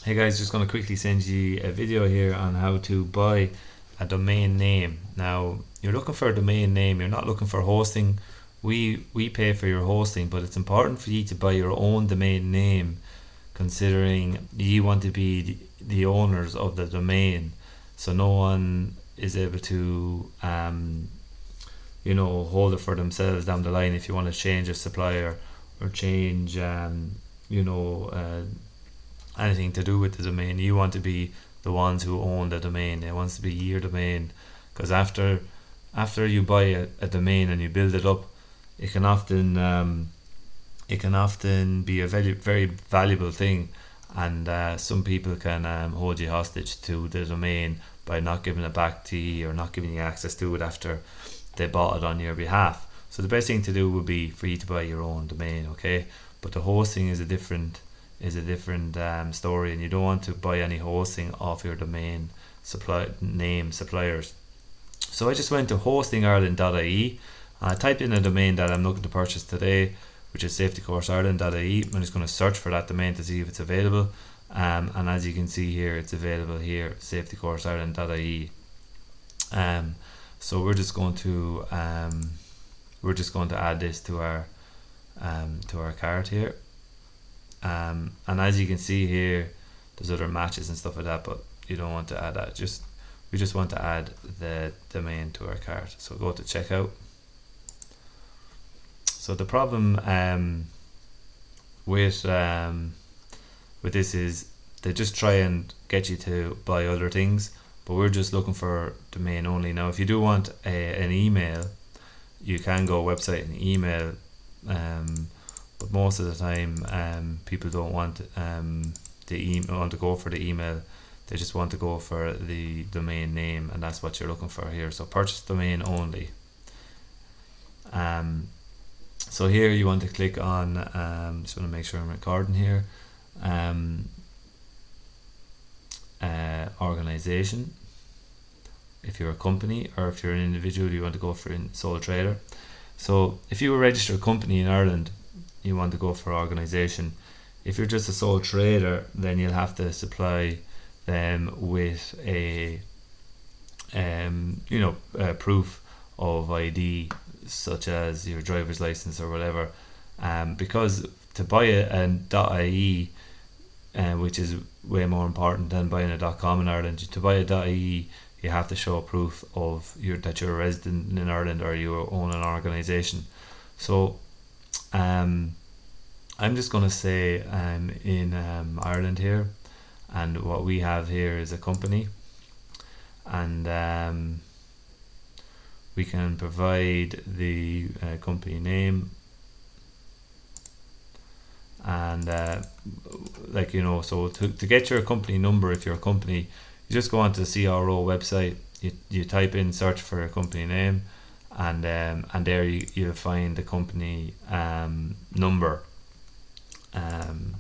Hey guys, just going to quickly send you a video here on how to buy a domain name. Now, you're looking for a domain name, you're not looking for hosting. We pay for your hosting, but it's important for you to buy your own domain name, considering you want to be the owners of the domain, so no one is able to hold it for themselves down the line. If you want to change a supplier or change anything to do with the domain, you want to be the ones who own the domain. It wants to be your domain, because after you buy a domain and you build it up, it can often be a very very valuable thing, and some people can hold you hostage to the domain by not giving it back to you or not giving you access to it after they bought it on your behalf. So the best thing to do would be for you to buy your own domain, okay? But the hosting is a different story, and you don't want to buy any hosting off your domain suppliers. So I just went to hostingireland.ie. I typed in a domain that I'm looking to purchase today, which is safetycourseireland.ie. I'm just going to search for that domain to see if it's available. And as you can see here, it's available here, safetycourseireland.ie. So we're just going to add this to our cart here. And as you can see here, there's other matches and stuff like that, but you don't want to add that. We just want to add the domain to our cart. So go to checkout. So the problem with this is they just try and get you to buy other things, but we're just looking for domain only. Now, if you do want an email, you can go website and email, but most of the time people don't want want to go for the email. They just want to go for the domain name, and that's what you're looking for here. So purchase domain only. So here you want to click on, just want to make sure I'm recording here, organization. If you're a company, or if you're an individual, you want to go for sole trader. So if you were a registered company in Ireland, you want to go for organization. If you're just a sole trader, then you'll have to supply them with a proof of ID, such as your driver's license or whatever, because to buy an .ie, which is way more important than buying a .com in Ireland, to buy a .ie you have to show proof of that you're a resident in Ireland or you own an organisation. So I'm just going to say I'm in Ireland here, and what we have here is a company, and we can provide the company name, and so to get your company number, if you're a company, you just go onto the CRO website, you type in, search for a company name, and there you'll find the company number.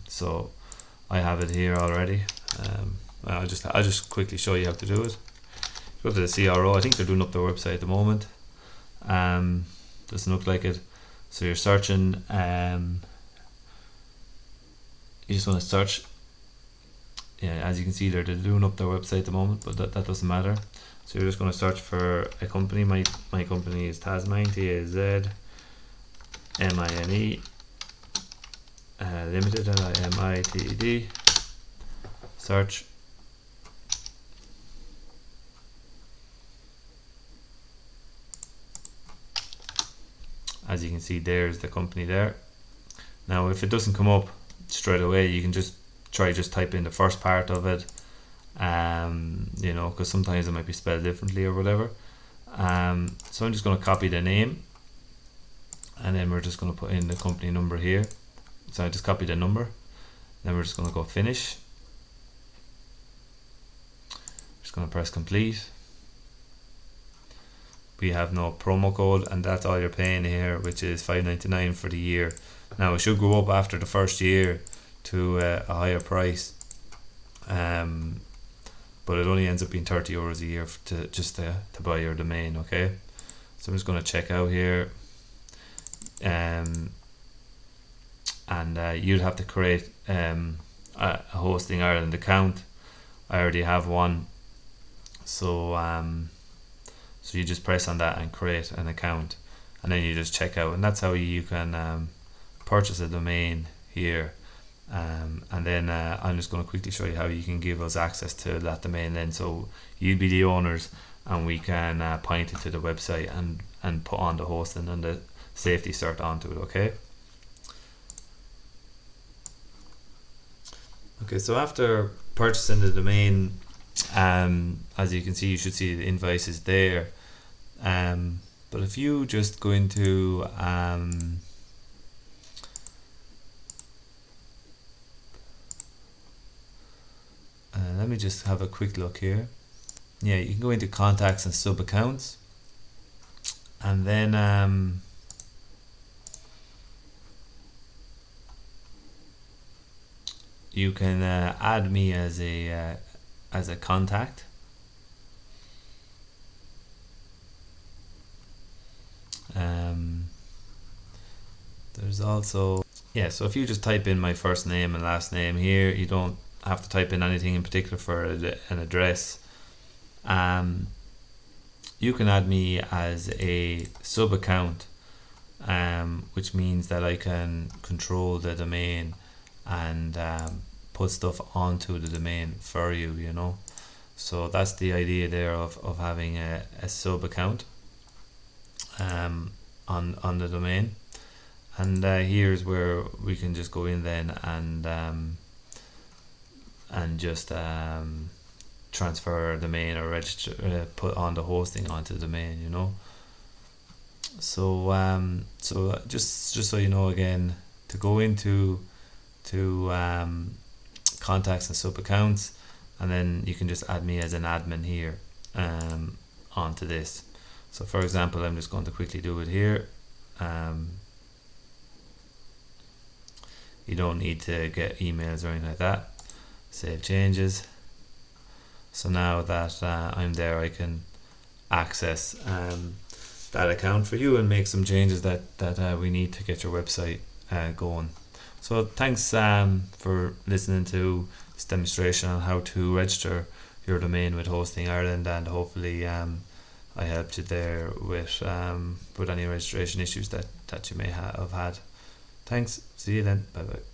So I have it here already. I'll just quickly show you how to do it. Go to the CRO. I think they're doing up their website at the moment. Doesn't look like it. So you're searching. You just want to search. Yeah, as you can see, they're doing up their website at the moment, but that doesn't matter. So you're just going to search for a company. My company is Tasmine, TAZMINE, Limited, LIMITED. Search. As you can see, there's the company there. Now, if it doesn't come up straight away, you can just type in the first part of it, because sometimes it might be spelled differently or whatever. So I'm just going to copy the name, and then we're just going to put in the company number here. So I just copy the number, then we're just going to go finish. Just going to press complete. We have no promo code, and that's all you're paying here, which is $5.99 for the year. Now it should go up after the first year to a higher price, but it only ends up being €30 a year to buy your domain. Okay, so I'm just going to check out here, and you'd have to create a Hosting Ireland account. I already have one, so so you just press on that and create an account, and then you just check out, and that's how you can purchase a domain here. And then I'm just going to quickly show you how you can give us access to that domain then, so you'll be the owners and we can point it to the website and put on the hosting and the safety cert onto it. Okay, so after purchasing the domain, as you can see, you should see the invoices there. But if you just go into let me just have a quick look here. Yeah, you can go into contacts and sub accounts, and then you can add me as a contact. There's also, yeah, so if you just type in my first name and last name here, you don't have to type in anything in particular for an address. You can add me as a sub account, which means that I can control the domain and put stuff onto the domain for you, you know. So that's the idea there of having a sub account on the domain. And here's where we can just go in then and just transfer a domain or register, put on the hosting onto the domain, you know. So so just so you know, again, to go into contacts and sub accounts, and then you can just add me as an admin here onto this. So for example, I'm just going to quickly do it here. You don't need to get emails or anything like that. Save changes. So now that I'm there, I can access that account for you and make some changes that we need to get your website going. So thanks for listening to this demonstration on how to register your domain with Hosting Ireland, and hopefully I helped you there with any registration issues that you may have had. Thanks. See you then. Bye bye.